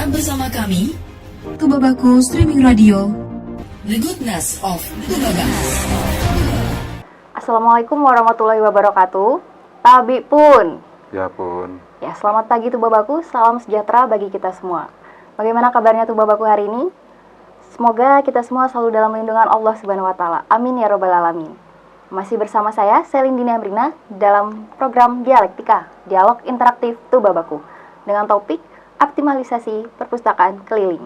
Tetap bersama kami, Tubabaku Streaming Radio. The Goodness of Tubabaku. Assalamualaikum warahmatullahi wabarakatuh. Tabi pun. Ya pun. Ya, selamat pagi Tubabaku, salam sejahtera bagi kita semua. Bagaimana kabarnya Tubabaku hari ini? Semoga kita semua selalu dalam lindungan Allah Subhanahu wa taala. Amin ya rabbal alamin. Masih bersama saya Selin Dini Amrina dalam program Dialektika, Dialog Interaktif Tubabaku dengan topik optimalisasi perpustakaan keliling.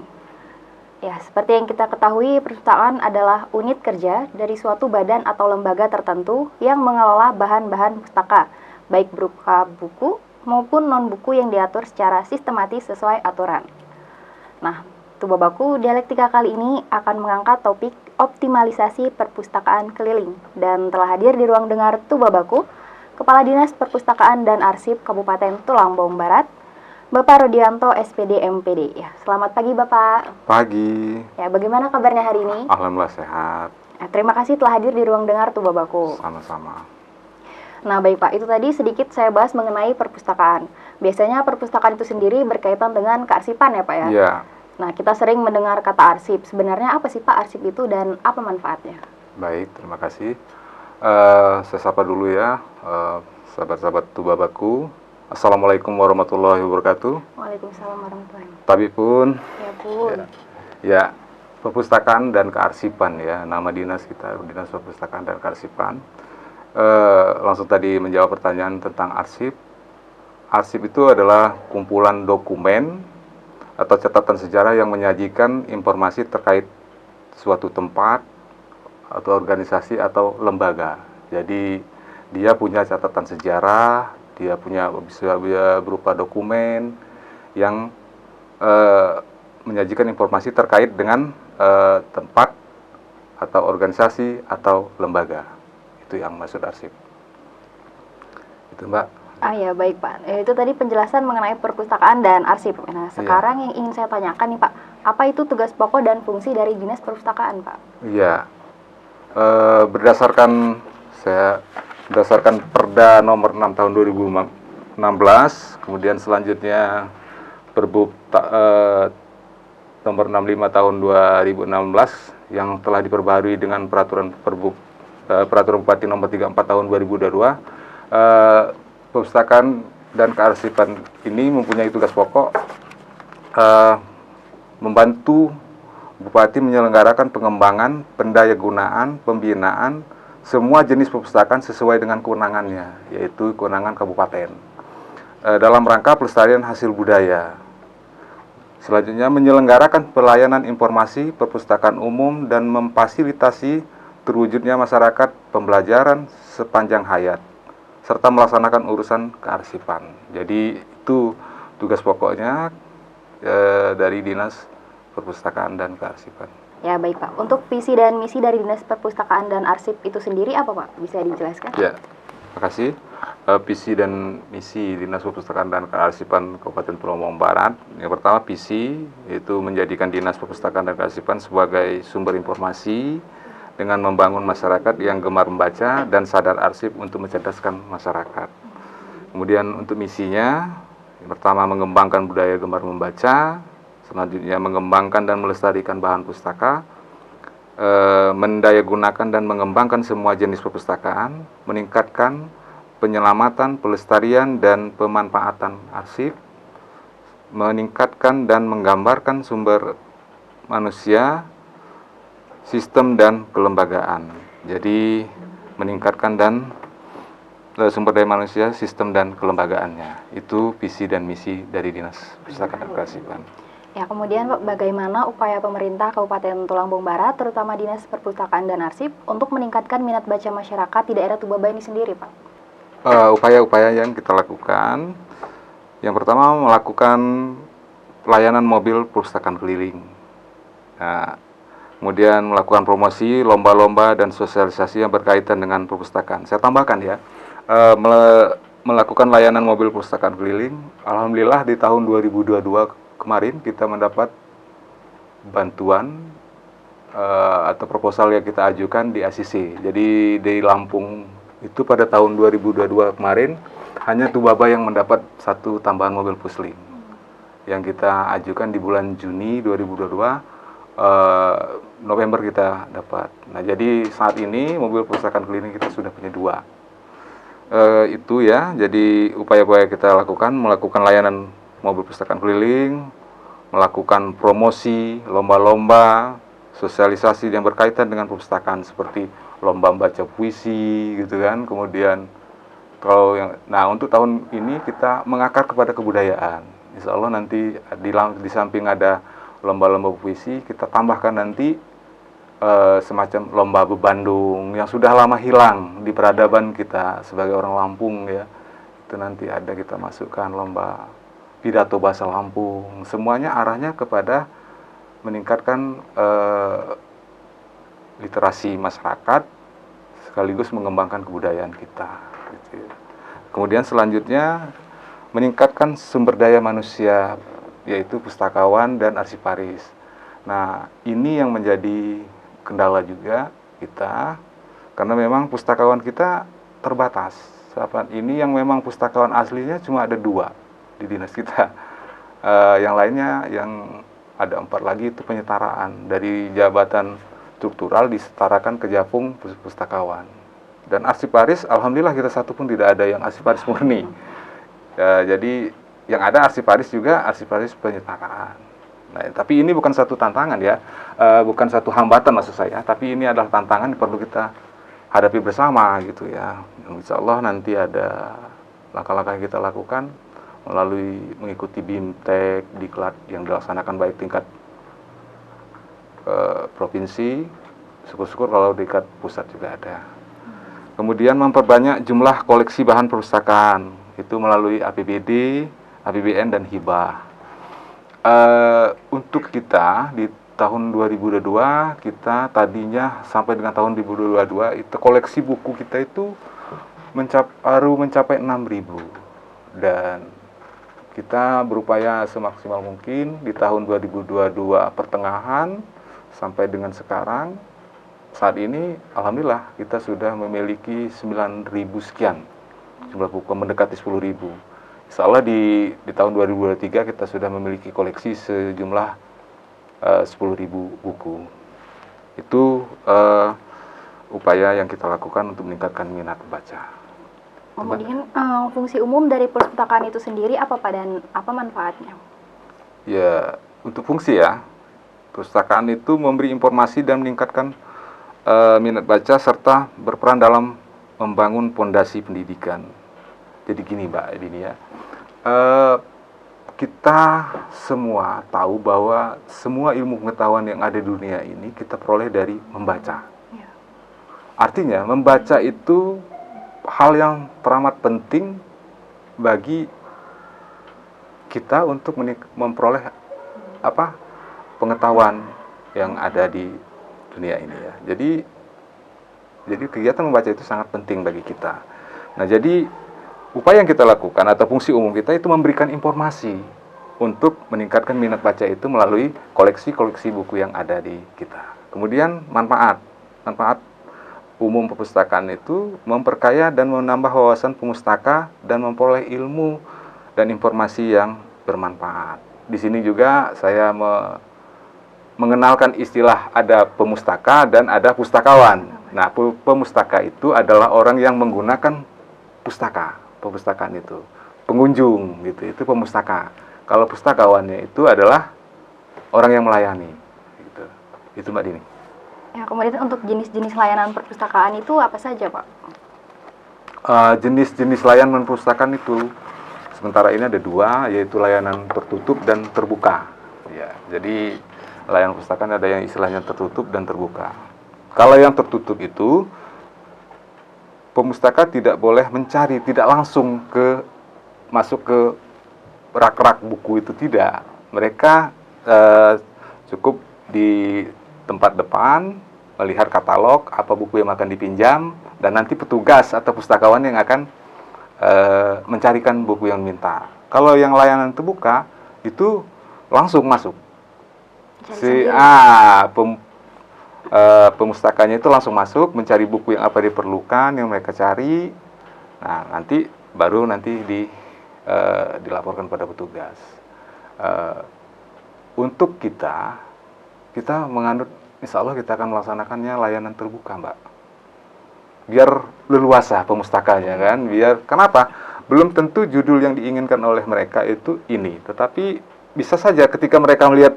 Ya, seperti yang kita ketahui, perpustakaan adalah unit kerja dari suatu badan atau lembaga tertentu yang mengelola bahan-bahan pustaka, baik berupa buku maupun non-buku yang diatur secara sistematis sesuai aturan. Nah, Tubabaku Dialektika kali ini akan mengangkat topik optimalisasi perpustakaan keliling dan telah hadir di ruang dengar Tubabaku Kepala Dinas Perpustakaan dan Arsip Kabupaten Tulungagung Barat, Bapak Rodianto SPD MPD. Ya, selamat pagi Bapak. Pagi. Ya, bagaimana kabarnya hari ini? Alhamdulillah sehat. Ya, terima kasih telah hadir di ruang dengar Tubabaku. Sama-sama. Nah baik Pak, itu tadi sedikit saya bahas mengenai perpustakaan. Biasanya perpustakaan itu sendiri berkaitan dengan kearsipan ya Pak ya? Iya. Nah, kita sering mendengar kata arsip. Sebenarnya apa sih Pak arsip itu dan apa manfaatnya? Baik, terima kasih. Saya sapa dulu ya, sahabat-sahabat Tubabaku. Assalamualaikum warahmatullahi wabarakatuh. Waalaikumsalam warahmatullahi wabarakatuh. Tapi pun. Ya pun. Ya, perpustakaan dan kearsipan ya, nama dinas kita, Dinas Perpustakaan dan Kearsipan. Langsung tadi menjawab pertanyaan tentang arsip. Arsip itu adalah kumpulan dokumen atau catatan sejarah yang menyajikan informasi terkait suatu tempat atau organisasi atau lembaga. Jadi dia punya catatan sejarah, dia punya bisa berupa dokumen yang menyajikan informasi terkait dengan tempat atau organisasi atau lembaga. Itu yang maksud arsip. Itu Mbak. Ah ya baik Pak, itu tadi penjelasan mengenai perpustakaan dan arsip. Nah sekarang yang ingin saya tanyakan nih Pak, apa itu tugas pokok dan fungsi dari Dinas Perpustakaan Pak? Iya, berdasarkan Perda nomor 6 tahun 2016, kemudian selanjutnya Perbup nomor 65 tahun 2016 yang telah diperbaharui dengan peraturan Bupati nomor 34 tahun 2022. Perpustakaan dan kearsipan ini mempunyai tugas pokok membantu Bupati menyelenggarakan pengembangan, pendayagunaan, pembinaan semua jenis perpustakaan sesuai dengan kewenangannya, yaitu kewenangan kabupaten, dalam rangka pelestarian hasil budaya. Selanjutnya menyelenggarakan pelayanan informasi perpustakaan umum dan memfasilitasi terwujudnya masyarakat pembelajaran sepanjang hayat, serta melaksanakan urusan kearsipan. Jadi itu tugas pokoknya dari Dinas Perpustakaan dan Kearsipan. Ya baik Pak, untuk visi dan misi dari Dinas Perpustakaan dan Arsip itu sendiri apa Pak? Bisa dijelaskan? Ya, terima kasih. Visi dan misi Dinas Perpustakaan dan Kearsipan Kabupaten Tulungagung Barat. Yang pertama visi, yaitu menjadikan Dinas Perpustakaan dan Kearsipan sebagai sumber informasi dengan membangun masyarakat yang gemar membaca dan sadar arsip untuk mencerdaskan masyarakat. Kemudian untuk misinya, yang pertama mengembangkan budaya gemar membaca, selanjutnya mengembangkan dan melestarikan bahan pustaka, mendayagunakan dan mengembangkan semua jenis perpustakaan, meningkatkan penyelamatan, pelestarian dan pemanfaatan arsip, meningkatkan dan menggambarkan sumber manusia, sistem dan kelembagaan. Jadi meningkatkan dan sumber daya manusia, sistem dan kelembagaannya. Itu visi dan misi dari Dinas Perpustakaan dan Kearsipan. Ya, kemudian Pak, bagaimana upaya pemerintah Kabupaten Tulungagung Barat, terutama Dinas Perpustakaan dan Arsip, untuk meningkatkan minat baca masyarakat di daerah Tubaba ini sendiri Pak? Upaya-upaya yang kita lakukan, yang pertama melakukan pelayanan mobil perpustakaan keliling. Nah, kemudian melakukan promosi, lomba-lomba, dan sosialisasi yang berkaitan dengan perpustakaan. Saya tambahkan ya, melakukan layanan mobil perpustakaan keliling. Alhamdulillah di tahun 2022 kemarin kita mendapat bantuan atau proposal yang kita ajukan di ACC. Jadi di Lampung itu pada tahun 2022 kemarin hanya Tubaba yang mendapat satu tambahan mobil pusling. yang kita ajukan di bulan Juni 2022, November kita dapat. Nah, jadi saat ini mobil perpustakaan keliling kita sudah punya 2. Itu ya, jadi upaya-upaya kita melakukan layanan mobil perpustakaan keliling, melakukan promosi, lomba-lomba, sosialisasi yang berkaitan dengan perpustakaan seperti lomba baca puisi gitu kan. Kemudian untuk tahun ini kita mengakar kepada kebudayaan. Insya Allah nanti di samping ada lomba-lomba puisi, kita tambahkan nanti semacam lomba bebandung yang sudah lama hilang di peradaban kita sebagai orang Lampung ya. Itu nanti ada kita masukkan lomba pidato bahasa Lampung. Semuanya arahnya kepada meningkatkan literasi masyarakat sekaligus mengembangkan kebudayaan kita. Gitu. Kemudian selanjutnya meningkatkan sumber daya manusia, yaitu pustakawan dan arsiparis. Nah, ini yang menjadi kendala juga kita, karena memang pustakawan kita terbatas. Saat ini yang memang pustakawan aslinya cuma ada 2 di dinas kita. Yang lainnya yang ada 4 lagi itu penyetaraan dari jabatan struktural disetarakan ke Japung pustakawan. Dan arsiparis, alhamdulillah kita satu pun tidak ada yang arsiparis murni. Jadi yang ada arsiparis juga arsiparis penyetaraan. Nah, tapi ini bukan satu tantangan ya, bukan satu hambatan maksud saya, tapi ini adalah tantangan yang perlu kita hadapi bersama gitu ya. Insya Allah nanti ada langkah-langkah yang kita lakukan melalui mengikuti BIMTEK, diklat yang dilaksanakan baik tingkat provinsi, syukur-syukur kalau tingkat pusat juga ada. Kemudian memperbanyak jumlah koleksi bahan perpustakaan, itu melalui APBD, APBN, dan hibah. Untuk kita di tahun 2022, kita tadinya sampai dengan tahun 2022, itu koleksi buku kita itu baru mencapai 6.000. Dan kita berupaya semaksimal mungkin di tahun 2022 pertengahan sampai dengan sekarang. Saat ini, alhamdulillah, kita sudah memiliki 9.000 sekian jumlah buku, mendekati 10.000. Insya Allah di tahun 2023 kita sudah memiliki koleksi sejumlah 10.000 buku. Itu upaya yang kita lakukan untuk meningkatkan minat baca. Kemudian fungsi umum dari perpustakaan itu sendiri apa Pak, dan apa manfaatnya? Ya, untuk fungsi ya, perpustakaan itu memberi informasi dan meningkatkan minat baca serta berperan dalam membangun pondasi pendidikan. Jadi gini Mbak Dini ya, kita semua tahu bahwa semua ilmu pengetahuan yang ada di dunia ini kita peroleh dari membaca. Ya. Artinya membaca itu hal yang teramat penting bagi kita untuk memperoleh pengetahuan yang ada di dunia ini ya. Jadi kegiatan membaca itu sangat penting bagi kita. Nah, jadi upaya yang kita lakukan atau fungsi umum kita itu memberikan informasi untuk meningkatkan minat baca itu melalui koleksi-koleksi buku yang ada di kita. Kemudian manfaat umum perpustakaan itu memperkaya dan menambah wawasan pemustaka dan memperoleh ilmu dan informasi yang bermanfaat. Di sini juga saya mengenalkan istilah ada pemustaka dan ada pustakawan. Nah, pemustaka itu adalah orang yang menggunakan perpustakaan itu. Pengunjung gitu, itu pemustaka. Kalau pustakawannya itu adalah orang yang melayani gitu. Itu Mbak Dini. Ya, kemudian untuk jenis-jenis layanan perpustakaan itu apa saja Pak? Jenis-jenis layanan perpustakaan itu sementara ini ada 2, yaitu layanan tertutup dan terbuka. Ya, jadi layanan perpustakaan ada yang istilahnya tertutup dan terbuka. Kalau yang tertutup itu, pemustaka tidak boleh mencari, tidak langsung masuk ke rak-rak buku itu, tidak. Mereka cukup di tempat depan, melihat katalog, apa buku yang akan dipinjam, dan nanti petugas atau pustakawan yang akan mencarikan buku yang minta. Kalau yang layanan terbuka, itu langsung masuk. Pemustakanya itu langsung masuk mencari buku yang apa diperlukan yang mereka cari. Nah, nanti dilaporkan pada petugas. Eh, untuk kita menganut, insya Allah kita akan melaksanakannya layanan terbuka, Mbak. Biar leluasa pemustakanya kan, kenapa? Belum tentu judul yang diinginkan oleh mereka itu ini, tetapi bisa saja ketika mereka melihat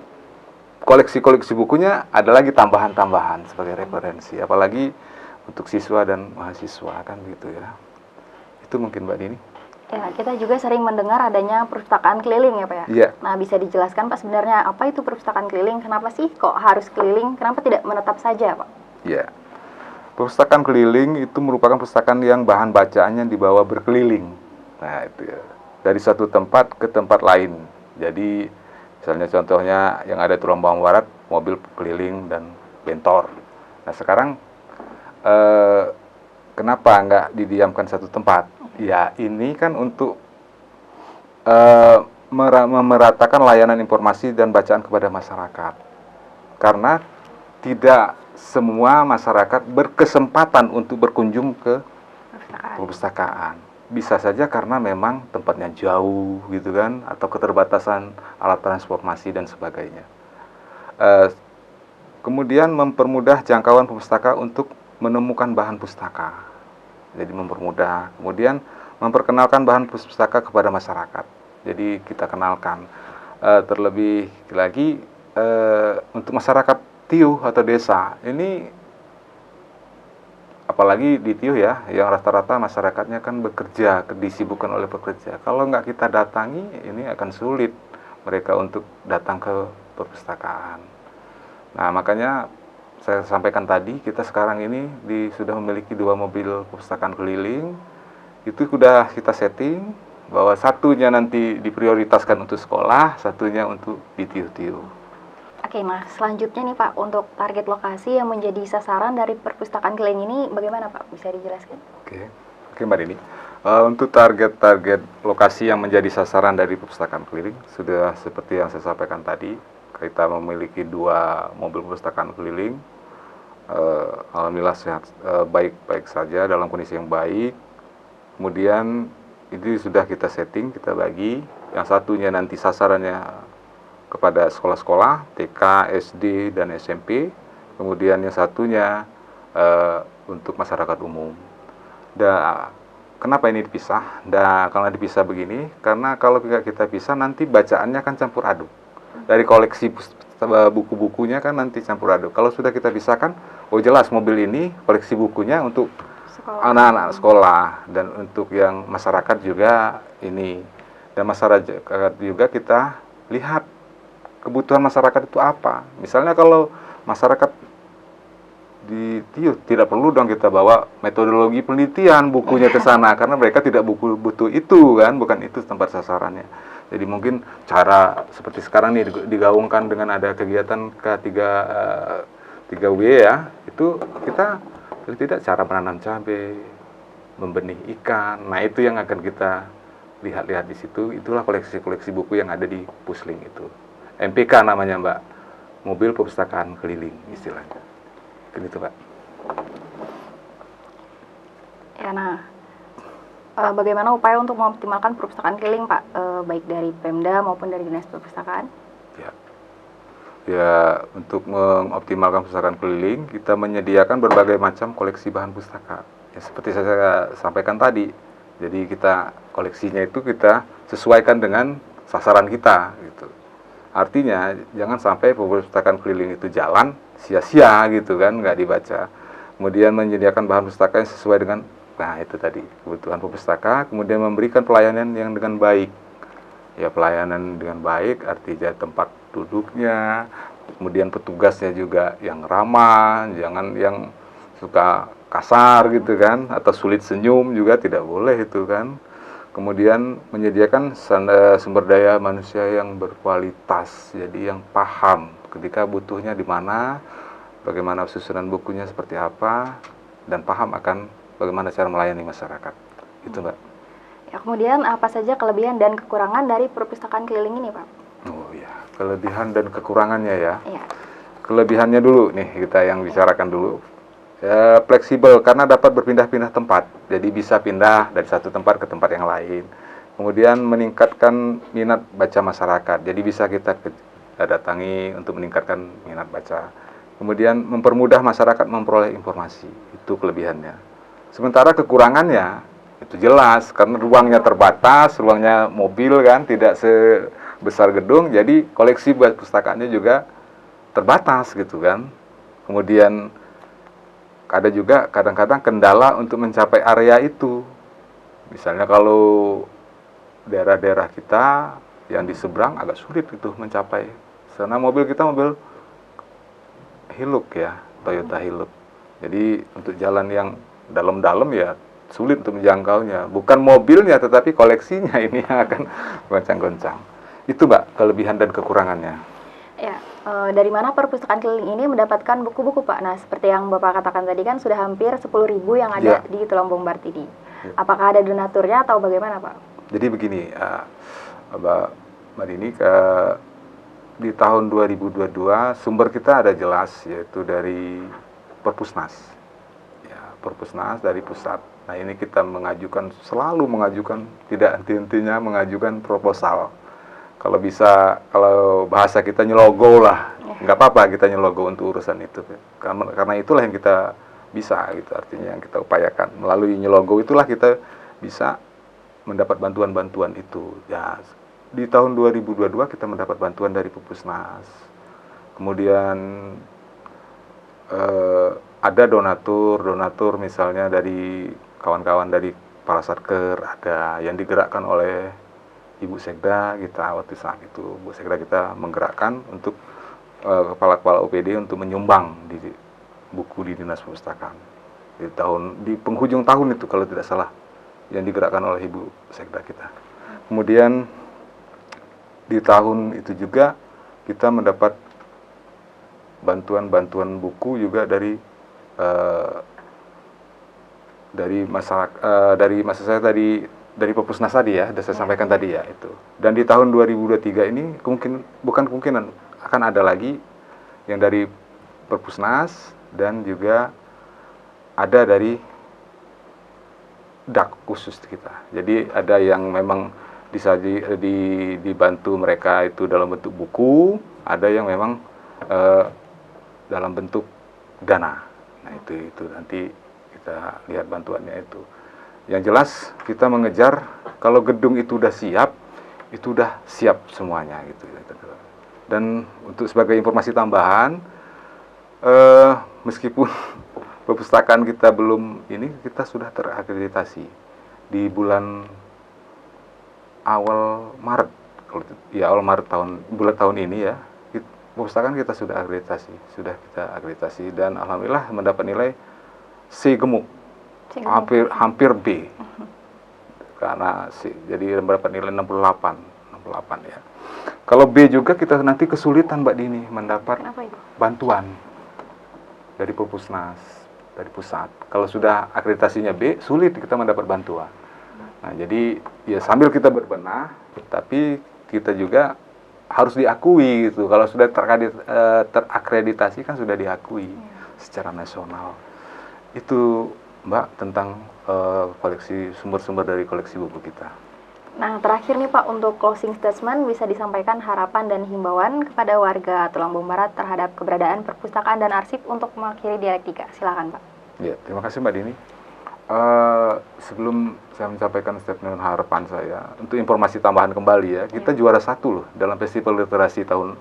koleksi-koleksi bukunya ada lagi tambahan-tambahan sebagai referensi, apalagi untuk siswa dan mahasiswa kan gitu ya. Itu mungkin Mbak Dini. Ya, kita juga sering mendengar adanya perpustakaan keliling ya Pak ya. Iya. Nah, bisa dijelaskan Pak sebenarnya apa itu perpustakaan keliling? Kenapa sih kok harus keliling? Kenapa tidak menetap saja Pak? Iya. Perpustakaan keliling itu merupakan perpustakaan yang bahan bacaannya dibawa berkeliling. Nah, itu ya. Dari satu tempat ke tempat lain. Jadi, misalnya contohnya yang ada di Tulang Barat, mobil keliling dan bentor. Nah, sekarang kenapa nggak didiamkan satu tempat? Ya, ini kan untuk memeratakan layanan informasi dan bacaan kepada masyarakat. Karena tidak semua masyarakat berkesempatan untuk berkunjung ke perpustakaan. Bisa saja karena memang tempatnya jauh gitu kan, atau keterbatasan alat transportasi dan sebagainya. Kemudian mempermudah jangkauan pustaka untuk menemukan bahan pustaka. Jadi mempermudah. Kemudian memperkenalkan bahan pustaka kepada masyarakat. Jadi kita kenalkan. Terlebih lagi untuk masyarakat Tiuh atau desa ini, apalagi di Tiuh ya, yang rata-rata masyarakatnya kan bekerja, disibukkan oleh pekerja. Kalau nggak kita datangi, ini akan sulit mereka untuk datang ke perpustakaan. Nah, makanya saya sampaikan tadi, kita sekarang ini sudah memiliki 2 mobil perpustakaan keliling. Itu sudah kita setting bahwa satunya nanti diprioritaskan untuk sekolah, satunya untuk di Tiuh-Tiuh. Oke, nah selanjutnya nih Pak, untuk target lokasi yang menjadi sasaran dari perpustakaan keliling ini bagaimana Pak? Bisa dijelaskan? Oke Mbak Dini. Untuk target lokasi yang menjadi sasaran dari perpustakaan keliling, sudah seperti yang saya sampaikan tadi, kita memiliki 2 mobil perpustakaan keliling. Alhamdulillah sehat, baik-baik saja, dalam kondisi yang baik. Kemudian itu sudah kita setting, kita bagi. Yang satunya nanti sasarannya kepada sekolah-sekolah, TK, SD, dan SMP. Kemudian yang satunya untuk masyarakat umum. Kenapa ini dipisah? Karena dipisah begini, karena kalau kita pisah nanti bacaannya kan campur aduk. Dari koleksi buku-bukunya kan nanti campur aduk. Kalau sudah kita pisahkan, oh jelas mobil ini koleksi bukunya untuk anak-anak sekolah, dan untuk yang masyarakat juga ini. Dan masyarakat juga kita lihat kebutuhan masyarakat itu apa. Misalnya kalau masyarakat di Tiuh, tidak perlu dong kita bawa metodologi penelitian bukunya ke sana, karena mereka tidak butuh itu kan, bukan itu tempat sasarannya. Jadi mungkin cara seperti sekarang nih digaungkan dengan ada kegiatan K3W ya, itu kita tidak cara menanam cabai, membenih ikan. Nah, itu yang akan kita lihat-lihat di situ. Itulah koleksi-koleksi buku yang ada di Pusling itu. MPK namanya Mbak, mobil perpustakaan keliling istilahnya. Gitu Pak. Ya, nah bagaimana upaya untuk mengoptimalkan perpustakaan keliling Pak, baik dari Pemda maupun dari Dinas Perpustakaan? Ya, untuk mengoptimalkan perpustakaan keliling, kita menyediakan berbagai macam koleksi bahan pustaka. Ya, seperti saya sampaikan tadi. Jadi kita koleksinya itu kita sesuaikan dengan sasaran kita gitu. Artinya jangan sampai perpustakaan keliling itu jalan sia-sia gitu kan, nggak dibaca. Kemudian menyediakan bahan pustaka yang sesuai dengan, nah itu tadi, kebutuhan perpustaka. Kemudian memberikan pelayanan yang dengan baik. Ya, pelayanan dengan baik artinya tempat duduknya, kemudian petugasnya juga yang ramah, jangan yang suka kasar gitu kan, atau sulit senyum juga tidak boleh itu kan. Kemudian menyediakan sumber daya manusia yang berkualitas, jadi yang paham ketika butuhnya di mana, bagaimana susunan bukunya seperti apa, dan paham akan bagaimana cara melayani masyarakat. Itu Mbak. Ya, kemudian apa saja kelebihan dan kekurangan dari perpustakaan keliling ini Pak? Oh ya, kelebihan dan kekurangannya ya. Iya. Kelebihannya dulu nih, kita yang bicarakan dulu. Ya, fleksibel karena dapat berpindah-pindah tempat. Jadi bisa pindah dari satu tempat ke tempat yang lain. Kemudian meningkatkan minat baca masyarakat. Jadi bisa kita datangi untuk meningkatkan minat baca. Kemudian mempermudah masyarakat memperoleh informasi. Itu kelebihannya. Sementara kekurangannya itu jelas karena ruangnya terbatas, ruangnya mobil kan tidak sebesar gedung, jadi koleksi pustakaannya juga terbatas gitu kan. Kemudian ada juga kadang-kadang kendala untuk mencapai area itu. Misalnya kalau daerah-daerah kita yang di seberang agak sulit itu mencapai. Karena mobil kita mobil Hilux ya, Toyota Hilux. Jadi untuk jalan yang dalam-dalam ya sulit untuk menjangkaunya. Bukan mobilnya tetapi koleksinya ini yang akan goncang-goncang. Itu Mbak kelebihan dan kekurangannya. Ya, dari mana perpustakaan keliling ini mendapatkan buku-buku Pak? Nah, seperti yang Bapak katakan tadi kan sudah hampir 10.000 yang ada di Tulang Bombard ini. Apakah ada donaturnya atau bagaimana Pak? Jadi begini, Mbak Dini, di tahun 2022 sumber kita ada jelas, yaitu dari Perpusnas. Ya, Perpusnas dari pusat. Nah ini kita selalu mengajukan, tidak henti-hentinya mengajukan proposal. Kalau bisa, kalau bahasa kita nyelogo lah, nggak apa-apa kita nyelogo untuk urusan itu. Karena itulah yang kita bisa, gitu artinya yang kita upayakan. Melalui nyelogo itulah kita bisa mendapat bantuan-bantuan itu. Ya, di tahun 2022 kita mendapat bantuan dari Perpusnas. Kemudian ada donatur misalnya dari kawan-kawan dari para satker, ada yang digerakkan oleh Ibu Sekda kita waktu saat itu. Bu Sekda kita menggerakkan untuk kepala-kepala OPD untuk menyumbang di buku di Dinas Perpustakaan. Di penghujung tahun itu kalau tidak salah, yang digerakkan oleh Ibu Sekda kita. Kemudian di tahun itu juga kita mendapat bantuan buku juga dari Perpusnas tadi ya, sudah saya sampaikan tadi ya itu. Dan di tahun 2023 ini bukan kemungkinan akan ada lagi yang dari Perpusnas dan juga ada dari DAK khusus kita. Jadi ada yang memang dibantu mereka itu dalam bentuk buku, ada yang memang dalam bentuk dana. Nah itu nanti kita lihat bantuannya itu. Yang jelas kita mengejar kalau gedung itu udah siap, itu udah siap semuanya gitu. Dan untuk sebagai informasi tambahan, meskipun perpustakaan kita belum ini, kita sudah terakreditasi di bulan awal Maret, awal Maret tahun ini ya. Perpustakaan kita sudah akreditasi dan alhamdulillah mendapat nilai C gemuk, hampir B, karena C, jadi mendapat nilai 68 ya. Kalau B juga kita nanti kesulitan Mbak Dini mendapat bantuan dari Perpusnas, dari pusat. Kalau sudah akreditasinya B, sulit kita mendapat bantuan. Nah, jadi ya sambil kita berbenah, tapi kita juga harus diakui gitu. Kalau sudah terakreditasi kan sudah diakui secara nasional. Itu Mbak tentang koleksi sumber-sumber dari koleksi buku kita. Nah, terakhir nih Pak, untuk closing statement bisa disampaikan harapan dan himbauan kepada warga Tulang Bombard terhadap keberadaan perpustakaan dan arsip untuk mengakhiri dialektika. Silakan Pak. Ya, terima kasih Mbak Dini. Sebelum saya menyampaikan statement harapan saya, untuk informasi tambahan kembali ya, kita juara 1 loh dalam Festival Literasi tahun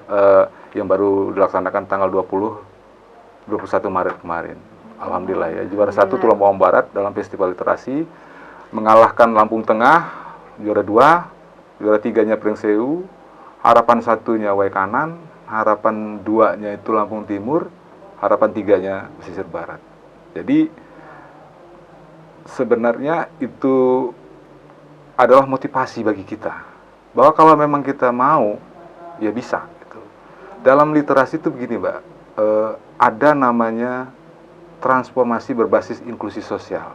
yang baru dilaksanakan tanggal 21 Maret kemarin. Alhamdulillah ya, juara 1 Tulang Bombard dalam Festival Literasi, mengalahkan Lampung Tengah, juara 2, juara 3-nya Pringsewu, harapan 1-nya Waikanan, harapan 2-nya itu Lampung Timur, harapan 3-nya Pesisir Barat. Jadi sebenarnya itu adalah motivasi bagi kita, bahwa kalau memang kita mau, ya bisa gitu. Dalam literasi itu begini Mbak, ada namanya transformasi berbasis inklusi sosial.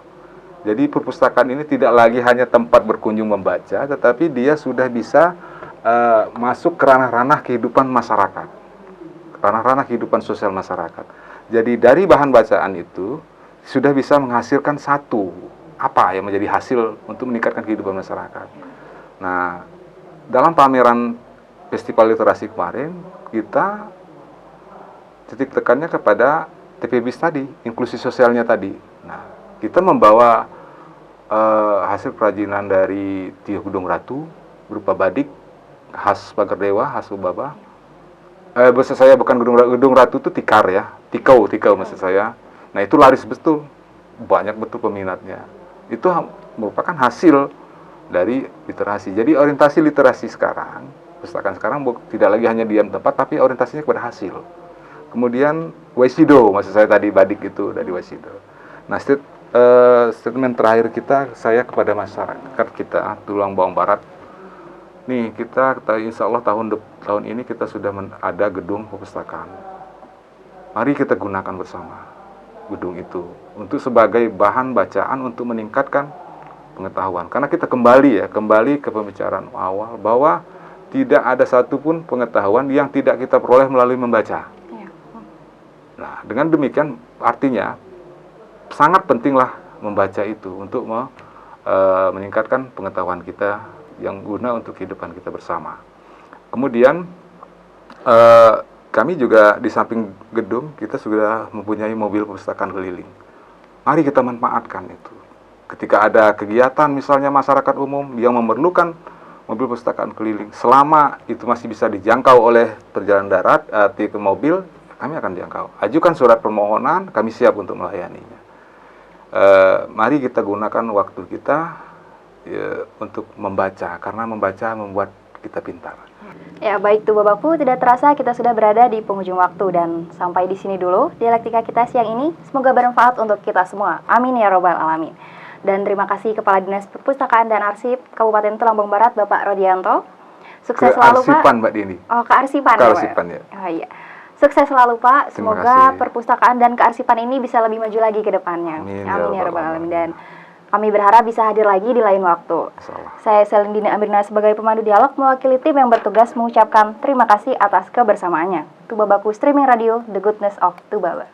Jadi perpustakaan ini tidak lagi hanya tempat berkunjung membaca, tetapi dia sudah bisa masuk ke ranah-ranah kehidupan masyarakat, ranah-ranah kehidupan sosial masyarakat. Jadi dari bahan bacaan itu sudah bisa menghasilkan apa yang menjadi hasil untuk meningkatkan kehidupan masyarakat. Nah, dalam pameran Festival Literasi kemarin, kita titik tekannya kepada TPBIS tadi, inklusi sosialnya tadi. Nah, kita membawa hasil kerajinan dari Tio Gudong Ratu berupa badik khas Pagar Dewa, khas Ubaba. Maksud saya bukan Gudong Ratu itu tikar ya, tikau maksud saya. Nah, itu laris betul, banyak betul peminatnya. Itu merupakan hasil dari literasi. Jadi orientasi literasi sekarang, perpustakaan sekarang tidak lagi hanya diam tempat, tapi orientasinya kepada hasil. Kemudian Waisido, maksud saya tadi badik itu dari Waisido. Nah, statement terakhir saya kepada masyarakat kita Tulang Bawang Barat. Nih, kita insya Allah tahun ini kita sudah ada gedung perpustakaan. Mari kita gunakan bersama gedung itu untuk sebagai bahan bacaan untuk meningkatkan pengetahuan. Karena kita kembali ke pembicaraan awal bahwa tidak ada satupun pengetahuan yang tidak kita peroleh melalui membaca. Nah, dengan demikian artinya sangat pentinglah membaca itu untuk meningkatkan pengetahuan kita yang guna untuk kehidupan kita bersama. Kemudian kami juga di samping gedung kita sudah mempunyai mobil perpustakaan keliling. Mari kita manfaatkan itu. Ketika ada kegiatan misalnya masyarakat umum yang memerlukan mobil perpustakaan keliling, selama itu masih bisa dijangkau oleh perjalanan darat, ke mobil, kami akan jangkau. Ajukan surat permohonan, kami siap untuk melayaninya. Mari kita gunakan waktu kita untuk membaca, karena membaca membuat kita pintar. Ya, baik tuh Bapakku, tidak terasa kita sudah berada di penghujung waktu dan sampai di sini dulu dialektika kita siang ini. Semoga bermanfaat untuk kita semua. Amin ya robbal alamin. Dan terima kasih Kepala Dinas Perpustakaan dan Arsip Kabupaten Tulang Bawang Barat Bapak Rodianto. Sukses selalu Pak. Kearsipan Mbak Dini. Oh, kearsipan. Kearsipan ya. Oh iya. Sukses selalu Pak. Terima Semoga kasih. perpustakaan dan kearsipan ini bisa lebih maju lagi ke depannya. Amin ya rabbal alamin. Dan kami berharap bisa hadir lagi di lain waktu. Insyaallah. Saya Selindini Amirna sebagai pemandu dialog mewakili tim yang bertugas mengucapkan terima kasih atas kebersamaannya. Tubabaku Streaming Radio, The Goodness of Tubaba.